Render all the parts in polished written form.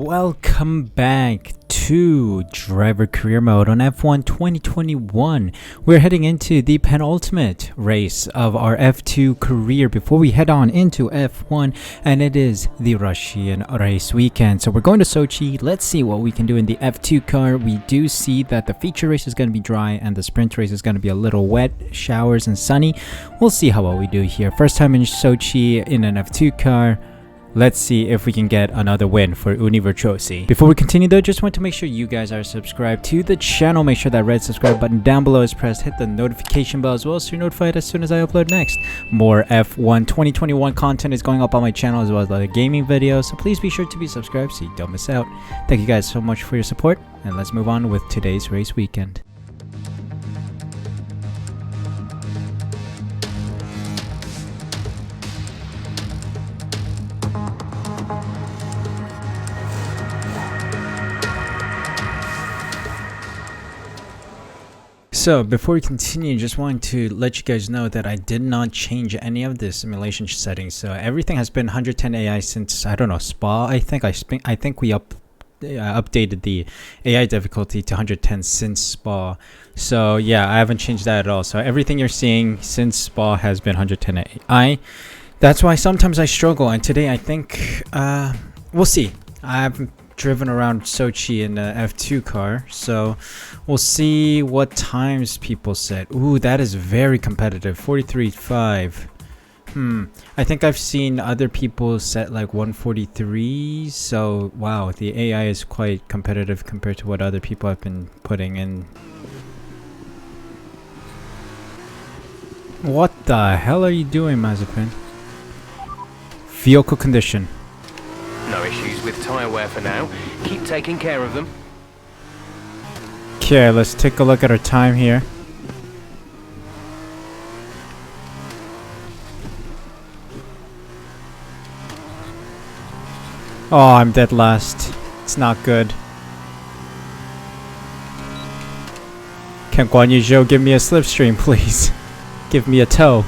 welcome back to Driver Career Mode on F1 2021. We're heading into the penultimate race of our F2 career before we head on into F1, and it is the Russian race weekend. So we're going to Sochi. Let's see what we can do in the F2 car. We do see that the feature race is going to be dry and the sprint race is going to be a little wet, showers and sunny. We'll see how well we do here. First time in Sochi in an F2 car. Let's see if we can get another win for Uni Virtuosi. Before we continue though, just want to make sure you guys are subscribed to the channel. Make sure that red subscribe button down below is pressed. Hit the notification bell as well so you're notified as soon as I upload next. More F1 2021 content is going up on my channel as well as other gaming videos. So please be sure to be subscribed so you don't miss out. Thank you guys so much for your support. And let's move on with today's race weekend. So before we continue, just wanted to let you guys know that I did not change any of the simulation settings. So everything has been 110 AI since, I don't know, Spa. I think we updated the AI difficulty to 110 since Spa. So yeah, I haven't changed that at all. So everything you're seeing since Spa has been 110 AI. That's why sometimes I struggle. And today I think we'll see. I've driven around Sochi in a F2 car, so we'll see what times people set. Ooh, that is very competitive. 43.5. I think I've seen other people set like 143. So wow, the AI is quite competitive compared to what other people have been putting in. What the hell are you doing, Mazepin? Vehicle condition. No issues with tyre wear for now. Keep taking care of them. Okay, let's take a look at our time here. Oh, I'm dead last. It's not good. Can Guan Yu Zhou give me a slipstream, please? Give me a tow.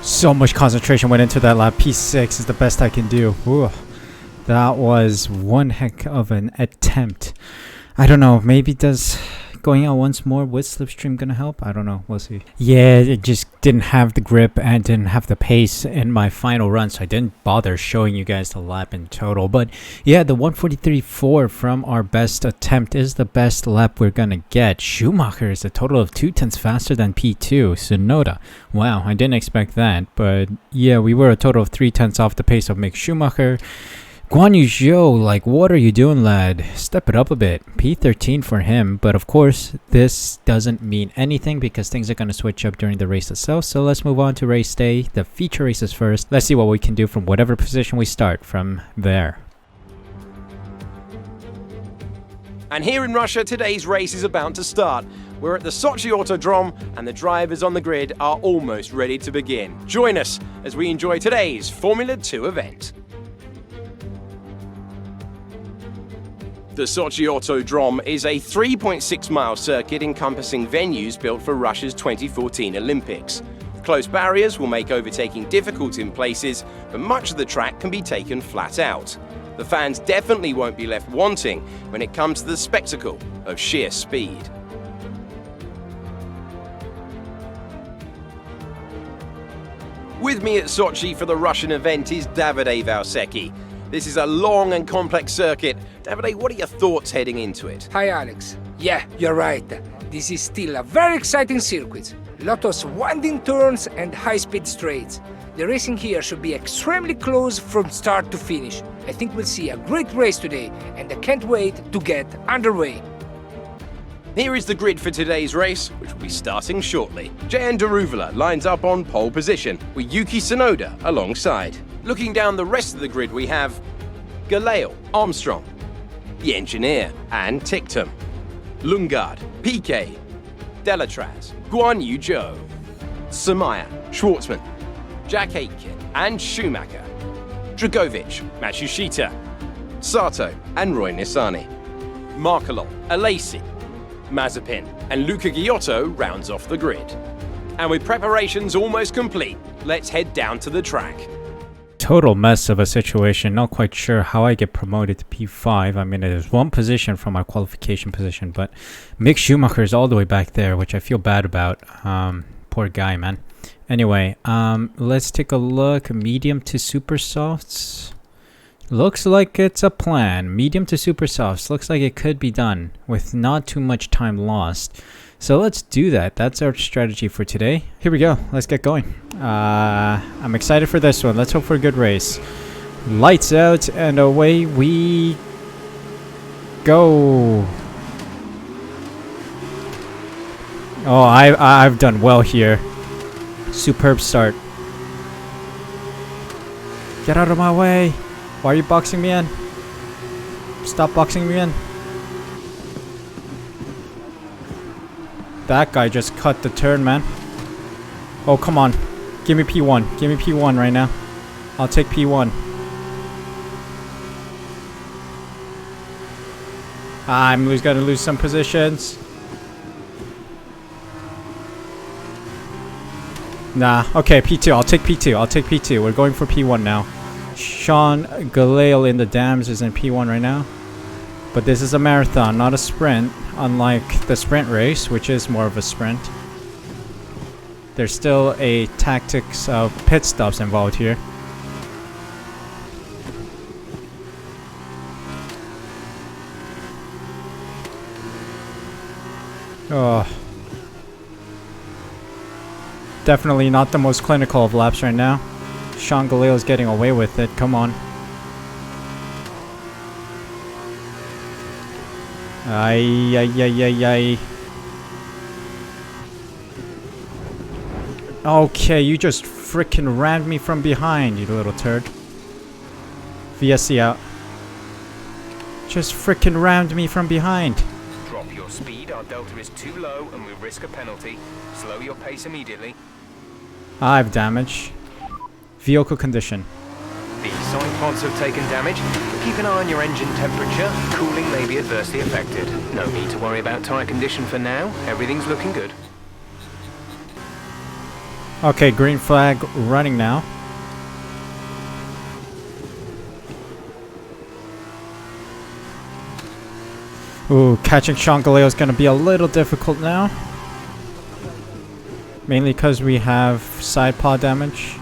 So much concentration went into that lap. P6 is the best I can do. Ooh, that was one heck of an attempt. I don't know, maybe does going out once more with slipstream gonna help? I don't know, we'll see. Yeah, it just didn't have the grip and didn't have the pace in my final run, so I didn't bother showing you guys the lap in total. But yeah, the 143.4 from our best attempt is the best lap we're gonna get. Schumacher is a total of 2/10 faster than P2. Tsunoda, wow, I didn't expect that. But yeah, we were a total of 3/10 off the pace of Mick Schumacher. Guan Yu Zhou, like, what are you doing, lad? Step it up a bit. P13 for him, but of course, this doesn't mean anything because things are going to switch up during the race itself. So let's move on to race day. The feature races first. Let's see what we can do from whatever position we start from there. And here in Russia, today's race is about to start. We're at the Sochi Autodrome and the drivers on the grid are almost ready to begin. Join us as we enjoy today's Formula 2 event. The Sochi Autodrome is a 3.6-mile circuit encompassing venues built for Russia's 2014 Olympics. Close barriers will make overtaking difficult in places, but much of the track can be taken flat out. The fans definitely won't be left wanting when it comes to the spectacle of sheer speed. With me at Sochi for the Russian event is Davide Valsecchi. This is a long and complex circuit. Davide, what are your thoughts heading into it? Hi Alex. Yeah, you're right. This is still a very exciting circuit. Lot of winding turns and high-speed straights. The racing here should be extremely close from start to finish. I think we'll see a great race today and I can't wait to get underway. Here is the grid for today's race, which will be starting shortly. Jehan Daruvala lines up on pole position, with Yuki Tsunoda alongside. Looking down the rest of the grid, we have Galeo, Armstrong, the engineer, and Ticktum, Lundgaard, Piquet, Delatraz, Guan Yu Zhou, Samaya, Schwartzman, Jack Aitken, and Schumacher. Dragovic, Matsushita, Sato, and Roy Nissani. Markelon, Alesi, Mazepin, and Luca Giotto rounds off the grid. And with preparations almost complete, let's head down to the track. Total mess of a situation. Not quite sure how I get promoted to P5. I mean, it is one position from my qualification position, but Mick Schumacher is all the way back there, which I feel bad about. Poor guy, man. Anyway, let's take a look. Medium to super softs. Looks like it's a plan. Medium to super softs. Looks like it could be done with not too much time lost. So let's do that. That's our strategy for today. Here we go. Let's get going. I'm excited for this one. Let's hope for a good race. Lights out and away we go. Oh, I've done well here. Superb start. Get out of my way. Why are you boxing me in? Stop boxing me in. That guy just cut the turn, man. Oh, come on. Give me P1. Give me P1 right now. I'll take P1. I'm gonna lose some positions. Nah. Okay, P2. I'll take P2. I'll take P2. We're going for P1 now. Sean Galale in the dams is in P1 right now. But this is a marathon, not a sprint. Unlike the sprint race, which is more of a sprint. There's still a tactics of pit stops involved here. Oh. Definitely not the most clinical of laps right now. Sean Galale is getting away with it. Come on. Ay, ay, ay, ay, ay. Okay, you just frickin' rammed me from behind, you little turd. VSC out. Just frickin' rammed me from behind. Drop your speed, our delta is too low and we risk a penalty. Slow your pace immediately. I have damage. Vehicle condition. The side pods have taken damage. Keep an eye on your engine temperature. Cooling may be adversely affected. No need to worry about tyre condition for now. Everything's looking good. Okay, green flag running now. Ooh, catching Sean Galale is going to be a little difficult now. Mainly because we have side pod damage.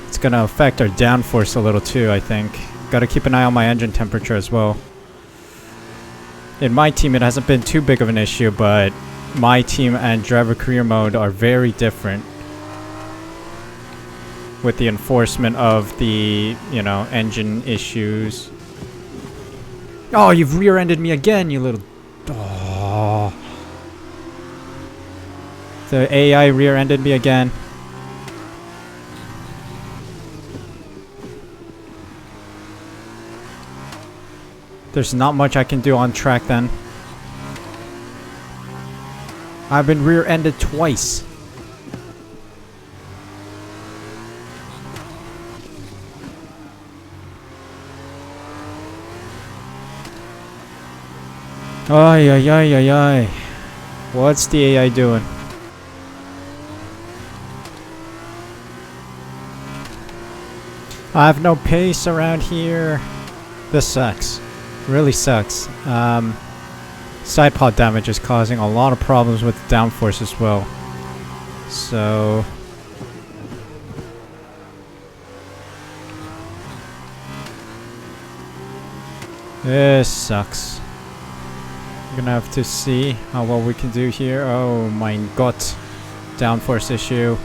It's going to affect our downforce a little too, I think. Got to keep an eye on my engine temperature as well. In my team, it hasn't been too big of an issue, but my team and driver career mode are very different. With the enforcement of the, you know, engine issues. Oh, you've rear-ended me again, you little... Oh. The AI rear-ended me again. There's not much I can do on track then. I've been rear-ended twice. Ay, ay, ay, ay, ay. What's the AI doing? I have no pace around here. This sucks. Really sucks. Side pod damage is causing a lot of problems with downforce as well. So... this sucks. We're gonna have to see how well we can do here. Oh my god. Downforce issue.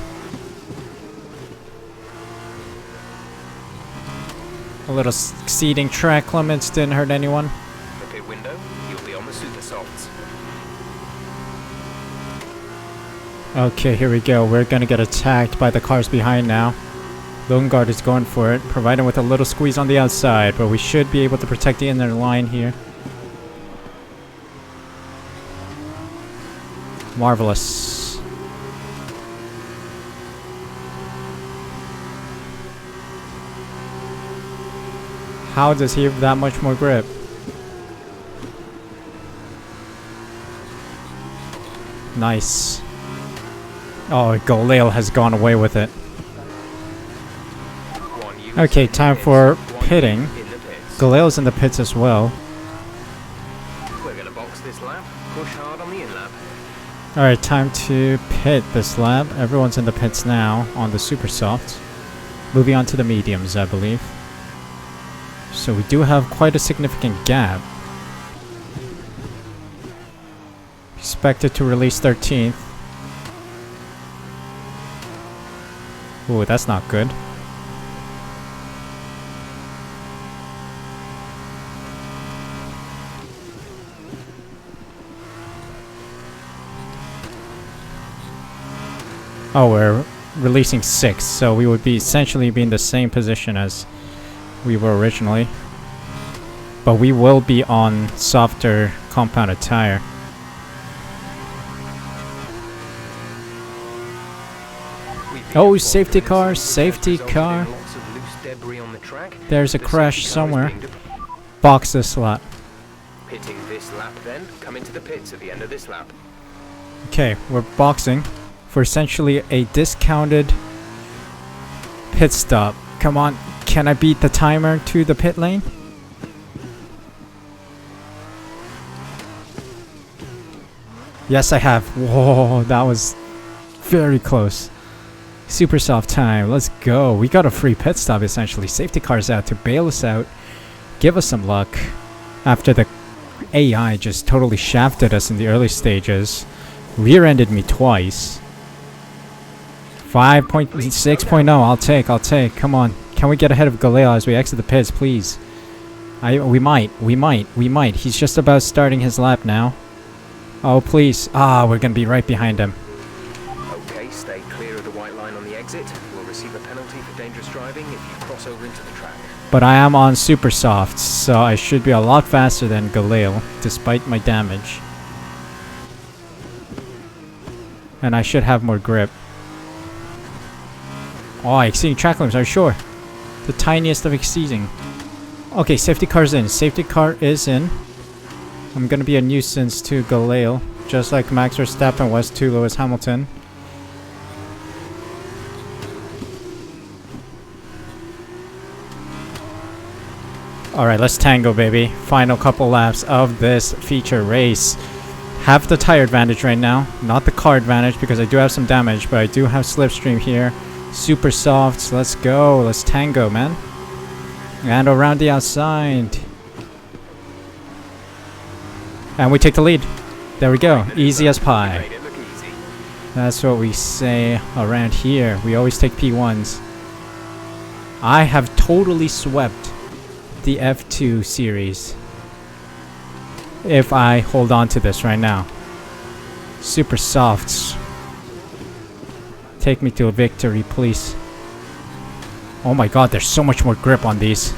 A little exceeding track limits didn't hurt anyone. The pit window, you'll be on the super softs. Okay, here we go. We're gonna get attacked by the cars behind now. Lungard is going for it, providing with a little squeeze on the outside, but we should be able to protect the inner line here. Marvelous. How does he have that much more grip? Nice. Oh, Galil has gone away with it. Okay, time for pitting. Galil's in the pits as well. We're gonna box this lap. Push hard on the in lap. Alright, time to pit this lap. Everyone's in the pits now on the super softs. Moving on to the mediums, I believe. So we do have quite a significant gap. Expected to release 13th. Ooh, that's not good. Oh, we're releasing 6, so we would be essentially be in the same position as we were originally. But we will be on softer compounded tire. Oh, safety car, safety car. There's a crash somewhere. Box this lap. Pitting this lap then, come into the pits at the end of this lap. Okay, we're boxing for essentially a discounted pit stop. Come on, can I beat the timer to the pit lane? Yes, I have. Whoa, that was very close. Super soft time. Let's go. We got a free pit stop essentially. Safety car's out to bail us out. Give us some luck. After the AI just totally shafted us in the early stages. Rear-ended me twice. 5.6.0. I'll take. Come on. Can we get ahead of Galil as we exit the pits, please? We might. He's just about starting his lap now. Oh, please. Ah, we're gonna be right behind him. Okay, stay clear of the white line on the exit. We'll receive a penalty for dangerous driving if you cross over into the track. But I am on super softs, so I should be a lot faster than Galil, despite my damage. And I should have more grip. Oh, exceeding track limits, are you sure? The tiniest of exceeding. Okay, safety car's in. Safety car is in. I'm gonna be a nuisance to Galil, just like Max Verstappen was to Lewis Hamilton. Alright, let's tango, baby. Final couple laps of this feature race. Have the tire advantage right now, not the car advantage because I do have some damage, but I do have slipstream here. Super softs, let's go. Let's tango, man. And around the outside. And we take the lead. There we go. Easy as pie. That's what we say around here. We always take P1s. I have totally swept the F2 series. If I hold on to this right now. Super softs. Take me to a victory, please. Oh my god, there's so much more grip on these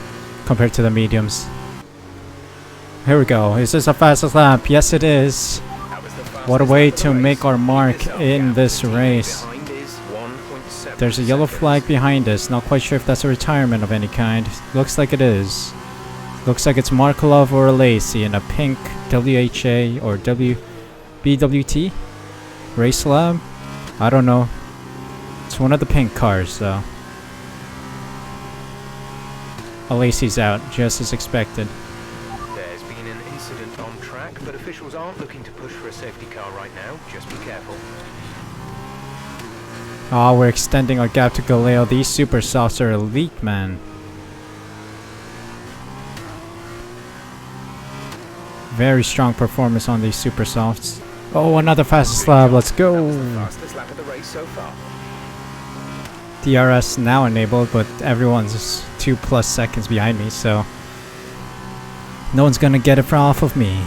compared to the mediums. Here we go. Is this the fastest lap? Yes, it is. What a way to make our mark in this race. There's a yellow flag behind us. Not quite sure if that's a retirement of any kind. Looks like it is. Looks like it's Markelov or Lacey in a pink WHA or BWT race lab. I don't know. It's one of the pink cars, though. Lacey's out, just as expected. There's been an incident on track, but officials aren't looking to push for a safety car right now. Just be careful. Oh, we're extending our gap to Galil. These super softs are elite, man. Very strong performance on these super softs. Oh, another fastest lap. Let's go. Fastest lap of the race so far. DRS now enabled, but everyone's 2+ seconds behind me, so no one's gonna get it off of me.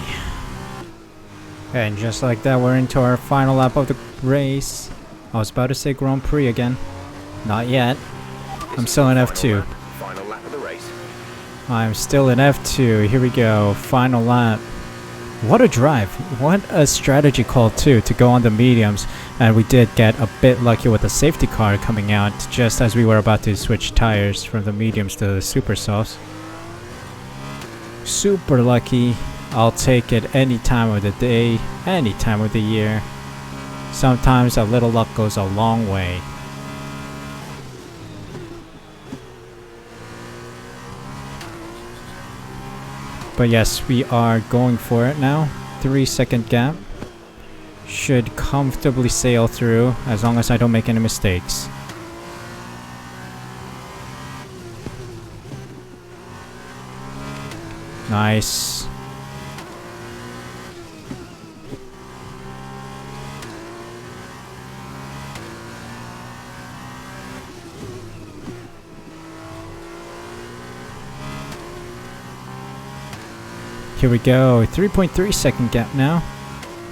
And just like that, we're into our final lap of the race. I was about to say Grand Prix again. Not yet. I'm still in F2. Final lap of the race. I'm still in F2. Here we go. Final lap. What a drive. What a strategy call too to go on the mediums. And we did get a bit lucky with the safety car coming out just as we were about to switch tires from the mediums to the super softs. Super lucky. I'll take it any time of the day, any time of the year. Sometimes a little luck goes a long way. But yes, we are going for it now. 3-second gap. Should comfortably sail through as long as I don't make any mistakes. Nice. Here we go. 3.3-second gap now.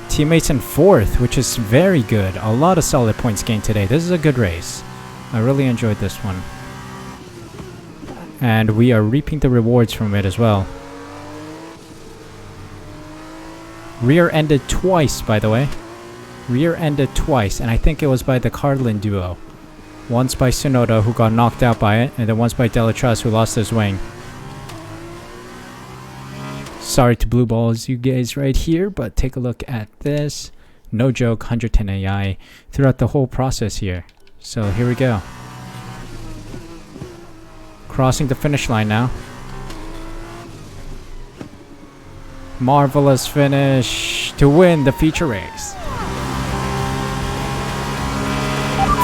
Teammates in 4th, which is very good. A lot of solid points gained today. This is a good race. I really enjoyed this one. And we are reaping the rewards from it as well. Rear-ended twice, by the way. Rear-ended twice, and I think it was by the Carlin duo. Once by Sonoda, who got knocked out by it, and then once by Delatraz, who lost his wing. Sorry to blue balls you guys right here, but take a look at this. No joke, 110 AI throughout the whole process here. So here we go. Crossing the finish line now. Marvelous finish to win the feature race.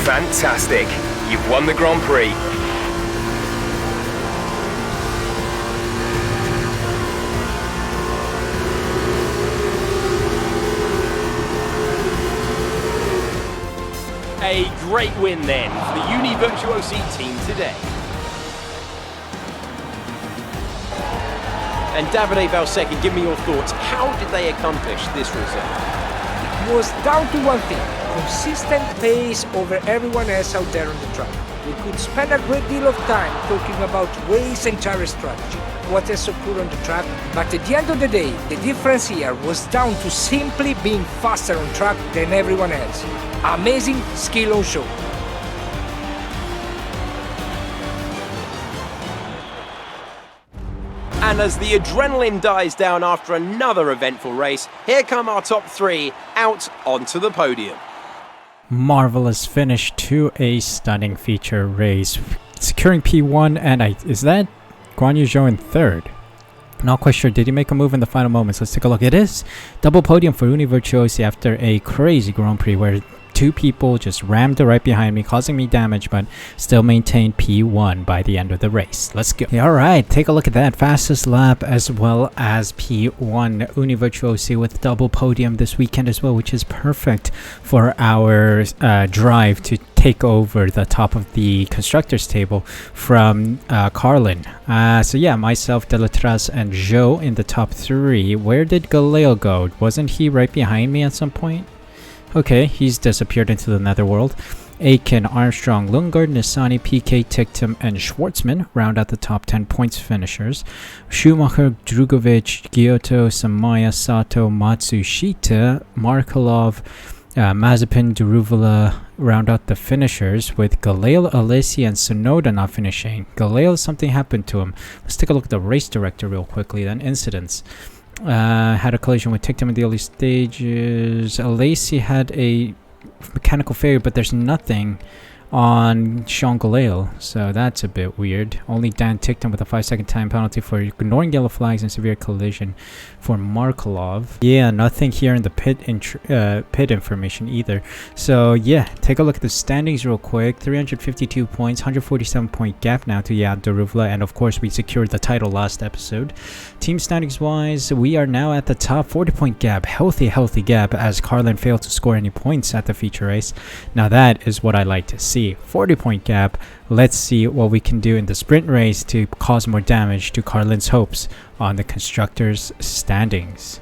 Fantastic. You've won the Grand Prix. A great win then for the Uni Virtuosi team today. And Davide Valsecchi, give me your thoughts. How did they accomplish this result? It was down to one thing: consistent pace over everyone else out there on the track. We could spend a great deal of time talking about race and tire strategy, what else occurred on the track, but at the end of the day, the difference here was down to simply being faster on track than everyone else. Amazing skill on show. And as the adrenaline dies down after another eventful race, here come our top 3 out onto the podium. Marvelous finish to a stunning feature race. Securing P1, and is that Guan Yu Zhou in 3rd? Not quite sure. Did he make a move in the final moments? Let's take a look. It is double podium for Uni Virtuosi after a crazy Grand Prix where 2 people just rammed right behind me, causing me damage, but still maintained P1 by the end of the race. Let's go. Alright, take a look at that. Fastest lap as well as P1. Uni Virtuosi with double podium this weekend as well, which is perfect for our drive to take over the top of the constructors table from Carlin. So yeah, myself, Delatraz, and Zhou in the top 3. Where did Galeo go? Wasn't he right behind me at some point? Okay, he's disappeared into the netherworld. Aiken, Armstrong, Lundgaard, Nissani, PK, Tictum, and Schwartzman round out the top 10 points finishers. Schumacher, Drugovic, Giotto, Samaya, Sato, Matsushita, Markelov, Mazepin, Duruvula round out the finishers, with Galeo, Alessi, and Sonoda not finishing. Galeo, something happened to him. Let's take a look at the race director real quickly, then incidents. Had a collision with Tictum in the early stages. Alessi had a mechanical failure, but there's nothing on Sean Galeo, so that's a bit weird. Only Dan Tictum with a 5-second time penalty for ignoring yellow flags and severe collision for Markelov. Yeah, nothing here in the pit information either. So yeah, take a look at the standings real quick. 352 points, 147 point gap now to Jan Daruvla, and of course we secured the title last episode. Team standings wise, we are now at the top. 40 point gap, healthy gap, as Carlin failed to score any points at the feature race. Now that is what I like to see. 40 point gap. Let's see what we can do in the sprint race to cause more damage to Carlin's hopes on the constructors standings.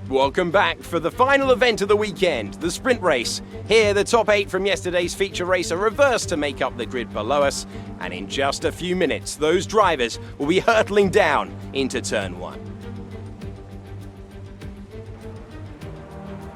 Welcome back for the final event of the weekend, the sprint race. Here, the top 8 from yesterday's feature race are reversed to make up the grid below us, and in just a few minutes, those drivers will be hurtling down into turn 1.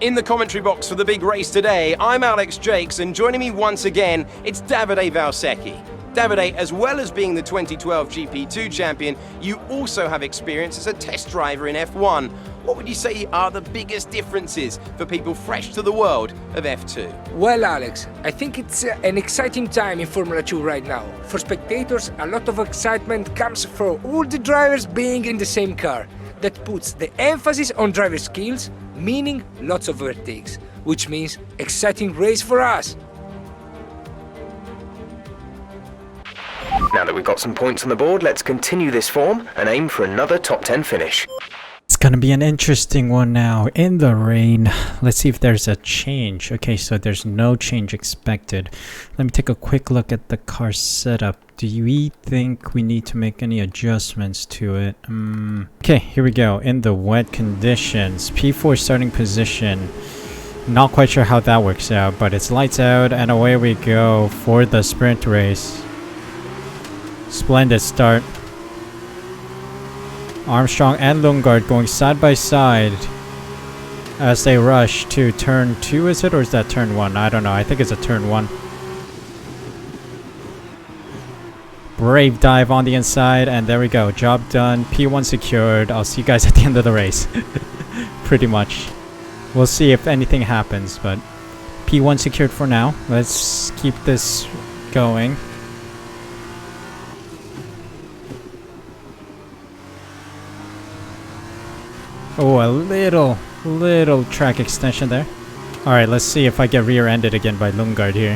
In the commentary box for the big race today, I'm Alex Jakes, and joining me once again, it's Davide Valsecchi. Davide, as well as being the 2012 GP2 champion, you also have experience as a test driver in F1. What would you say are the biggest differences for people fresh to the world of F2? Well, Alex, I think it's an exciting time in Formula 2 right now. For spectators, a lot of excitement comes from all the drivers being in the same car. That puts the emphasis on driver skills, meaning lots of overtakes, which means exciting race for us. Now that we've got some points on the board, let's continue this form and aim for another top 10 finish. It's gonna be an interesting one now in the rain. Let's see if there's a change. Okay, so there's no change expected. Let me take a quick look at the car setup. Do we think we need to make any adjustments to it? Okay, here we go. In the wet conditions, P4 starting position. Not quite sure how that works out, but it's lights out and away we go for the sprint race. Splendid start. Armstrong and Lundgaard going side by side as they rush to turn 2, is it? Or is that turn 1? I don't know. I think it's a turn 1. Brave dive on the inside, and there we go. Job done. P1 secured. I'll see you guys at the end of the race. Pretty much. We'll see if anything happens, but P1 secured for now. Let's keep this going. Oh, a little track extension there. Alright, let's see if I get rear-ended again by Lundgaard here.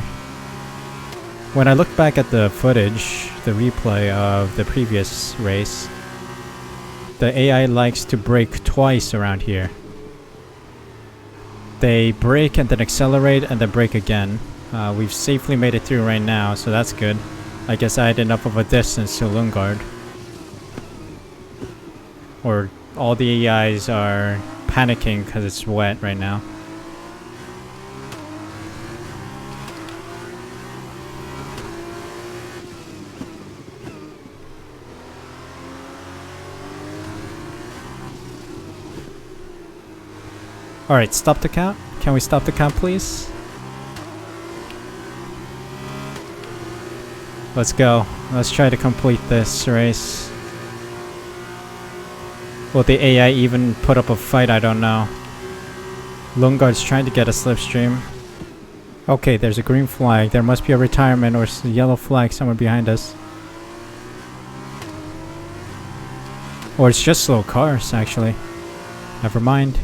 When I look back at the footage, the replay of the previous race, the AI likes to brake twice around here. They brake and then accelerate and then brake again. We've safely made it through right now, so that's good. I guess I had enough of a distance to Lundgaard. Or all the AIs are panicking because it's wet right now. Alright, stop the count. Can we stop the count, please? Let's go. Let's try to complete this race. Will the AI even put up a fight? I don't know. Lundgaard's trying to get a slipstream. Okay, there's a green flag. There must be a retirement or a yellow flag somewhere behind us. Or it's just slow cars, actually. Never mind.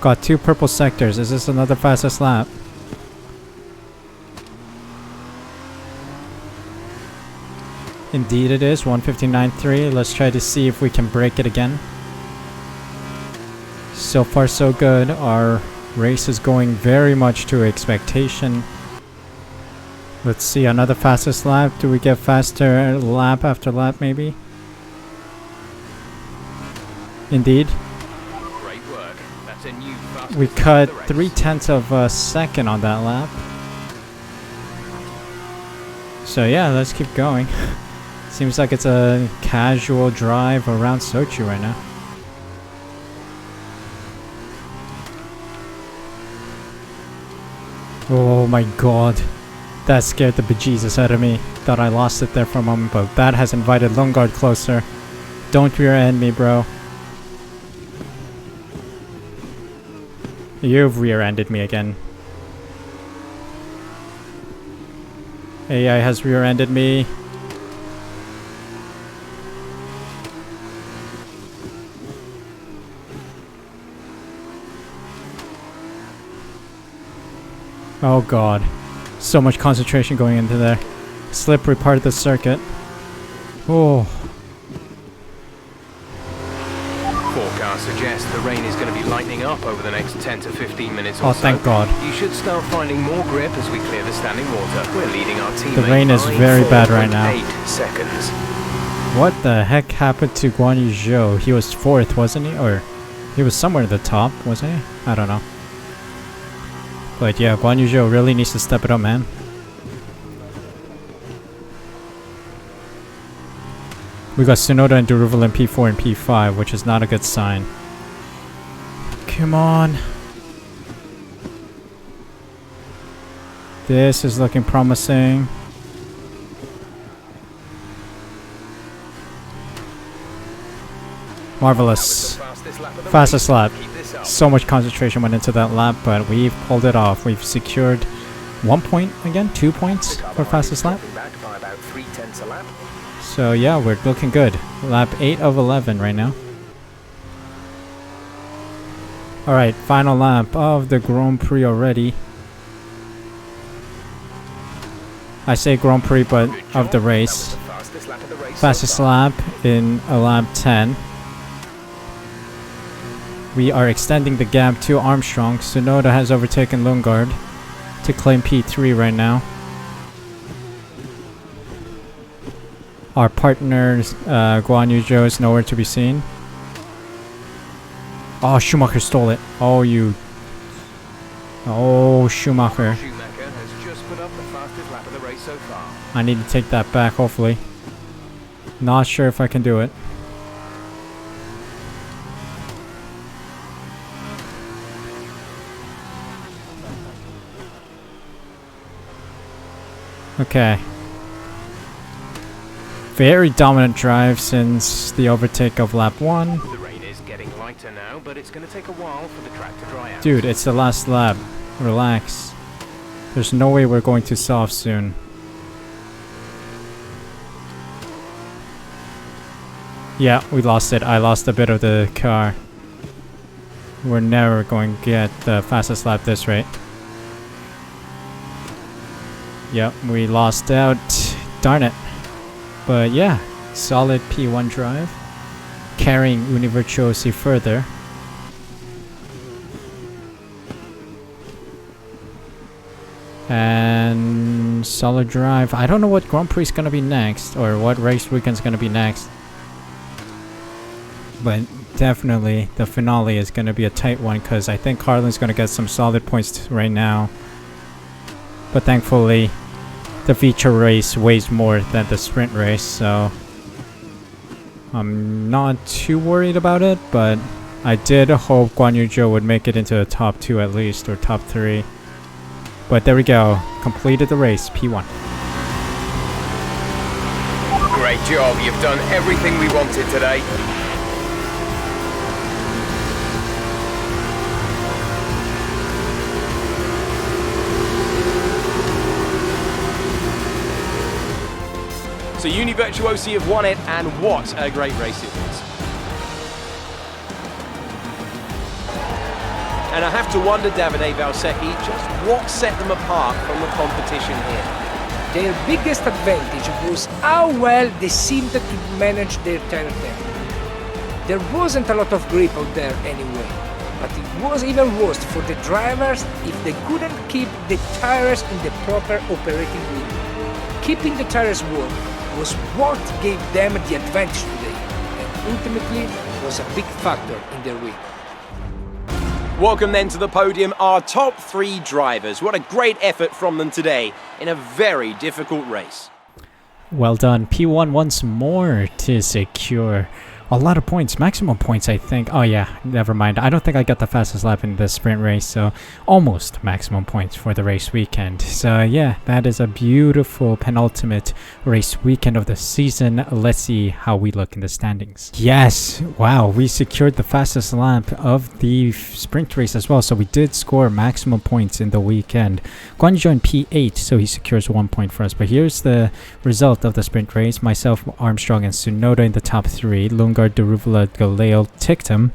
Got 2 purple sectors. Is this another fastest lap? Indeed it is. 1:59.3. Let's try to see if we can break it again. So far so good. Our race is going very much to expectation. Let's see, another fastest lap. Do we get faster lap after lap maybe? Indeed. Great work. That's a new fastest We cut 0.3 of a second on that lap. So yeah, let's keep going. Seems like it's a casual drive around Sochi right now. Oh my god. That scared the bejesus out of me. Thought I lost it there for a moment, but that has invited Lundgaard closer. Don't rear-end me, bro. You've rear-ended me again. AI has rear-ended me. Oh god. So much concentration going into there. Slippery part of the circuit. Oh. Forecast suggests the rain is going to be lightening up over the next 10 to 15 minutes or Oh, so. thank god. You should start finding more grip as we clear the standing water. We're leading our team. The rain is very bad right now. 8 seconds. What the heck happened to Guan Yu Zhou? He was 4th, wasn't he? Or he was somewhere at the top, wasn't he? I don't know. But yeah, Guan Yu Zhou really needs to step it up, man. We got Tsunoda and Deruval in P4 and P5, which is not a good sign. Come on. This is looking promising. Marvelous. Fastest lap. So much concentration went into that lap, but we've pulled it off. We've secured 1 point again, 2 points for fastest lap. So yeah, we're looking good. Lap 8 of 11 right now. Alright, final lap of the Grand Prix already. I say Grand Prix, but of the race. Fastest lap in a lap 10. We are extending the gap to Armstrong. Tsunoda has overtaken Lundgaard to claim P3 right now. Our partners, Guan Yu Zhou, is nowhere to be seen. Oh, Schumacher stole it. Oh, you. Oh, Schumacher. Schumacher has just put up the fastest lap of the race so far. I need to take that back, hopefully. Not sure if I can do it. Okay. Very dominant drive since the overtake of lap 1. The rain is getting lighter now, but it's going to take a while for the track to dry out. Dude, it's the last lap. Relax. There's no way we're going to soft soon. Yeah, we lost it. I lost a bit of the car. We're never going to get the fastest lap this rate. Yep, we lost out. Darn it. But yeah, solid P1 drive. Carrying Univirtuosi further. And solid drive. I don't know what Grand Prix is going to be next, or what race weekend's going to be next. But definitely the finale is going to be a tight one, because I think Carlin's going to get some solid points right now. But thankfully, the feature race weighs more than the sprint race, so I'm not too worried about it, but I did hope Guan Yu Zhou would make it into the top 2 at least, or top 3. But there we go. Completed the race, P1. Great job. You've done everything we wanted today. So Univirtuosi have won it, and what a great race it was. And I have to wonder, Davide Valsecchi, just what set them apart from the competition here. Their biggest advantage was how well they seemed to manage their tire temp. There wasn't a lot of grip out there anyway, but it was even worse for the drivers if they couldn't keep the tires in the proper operating grip. Keeping the tires warm was what gave them the advantage today, and ultimately was a big factor in their win. Welcome then to the podium, our top 3 drivers. What a great effort from them today in a very difficult race. Well done. P1 once more to secure a lot of points. Maximum points, I think. Oh yeah, never mind. I don't think I got the fastest lap in the sprint race, so almost maximum points for the race weekend. So yeah, that is a beautiful penultimate race weekend of the season. Let's see how we look in the standings. Yes, wow, we secured the fastest lap of the sprint race as well, so we did score maximum points in the weekend. Guan Yu Zhou in P8, so he secures 1 point for us. But here's the result of the sprint race. Myself, Armstrong, and Tsunoda in the top 3. Lundgaard, Deruvula, Galeo, Tictum,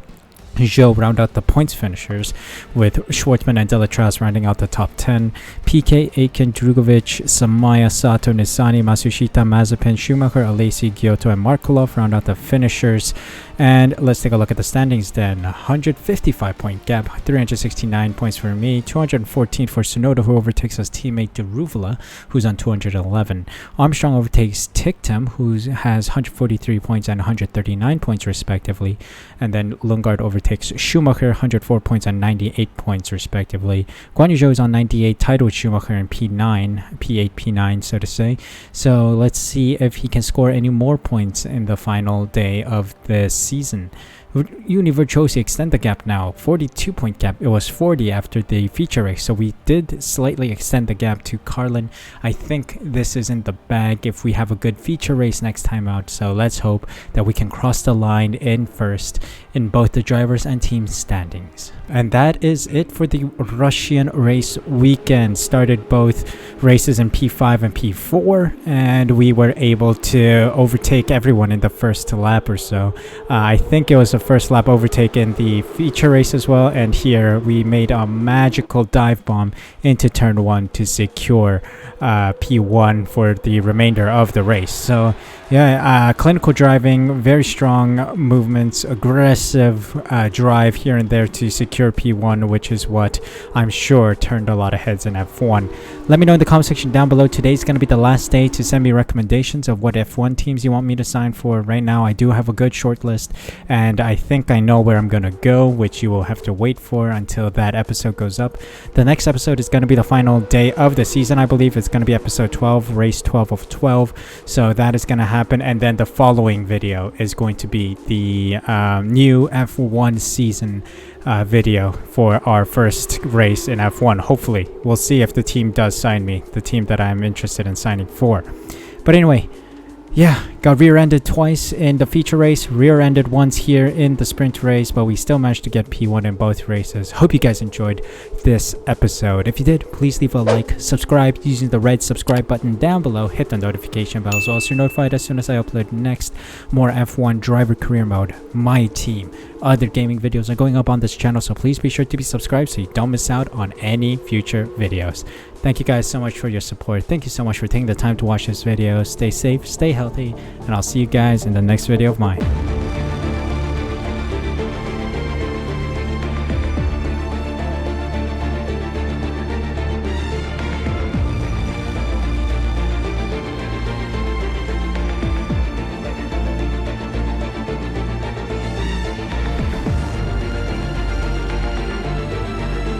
Zhou round out the points finishers, with Schwartzman and Delatraz rounding out the top 10. PK, Aiken, Drugovic, Samaya, Sato, Nisani, Masushita, Mazepin, Schumacher, Alesi, Giotto, and Markulov round out the finishers. And let's take a look at the standings then. 155 point gap, 369 points for me, 214 for Tsunoda, who overtakes his teammate Deruvula, who's on 211. Armstrong overtakes Tictum, who has 143 points and 139 points respectively. And then Lundgaard overtakes Schumacher, 104 points and 98 points respectively. Guan Yu Zhou is on 98, tied with Schumacher in P9, P8, P9 so to say. So let's see if he can score any more points in the final day of the season. Univirtuosi extend the gap now. 42-point gap. It was 40 after the feature race, so we did slightly extend the gap to Carlin. I think this is in the bag if we have a good feature race next time out, so let's hope that we can cross the line in first in both the drivers and team standings. And that is it for the Russian race weekend. Started both races in P5 and P4, and we were able to overtake everyone in the first lap or so. I think it was a first lap overtake in the feature race as well, and here we made a magical dive bomb into turn 1 to secure P1 for the remainder of the race. So yeah, clinical driving, very strong movements, aggressive drive here and there to secure P1, which is what I'm sure turned a lot of heads in F1. Let me know in the comment section down below. Today's going to be the last day to send me recommendations of what F1 teams you want me to sign for. Right now I do have a good short list, and I think I know where I'm going to go, which you will have to wait for until that episode goes up. The next episode is going to be the final day of the season. I believe it's going to be episode 12, race 12 of 12. So that is going to happen, and then the following video is going to be the new F1 season video for our first race in F1. Hopefully, we'll see if the team does sign me, the team that I'm interested in signing for. But anyway, yeah, got rear-ended twice in the feature race, rear-ended once here in the sprint race, but we still managed to get P1 in both races. Hope you guys enjoyed this episode. If you did, please leave a like, subscribe using the red subscribe button down below, hit the notification bell as well so you're notified as soon as I upload next more F1 driver career mode, my team. Other gaming videos are going up on this channel, so please be sure to be subscribed so you don't miss out on any future videos. Thank you guys so much for your support. Thank you so much for taking the time to watch this video. Stay safe, stay healthy, and I'll see you guys in the next video of mine.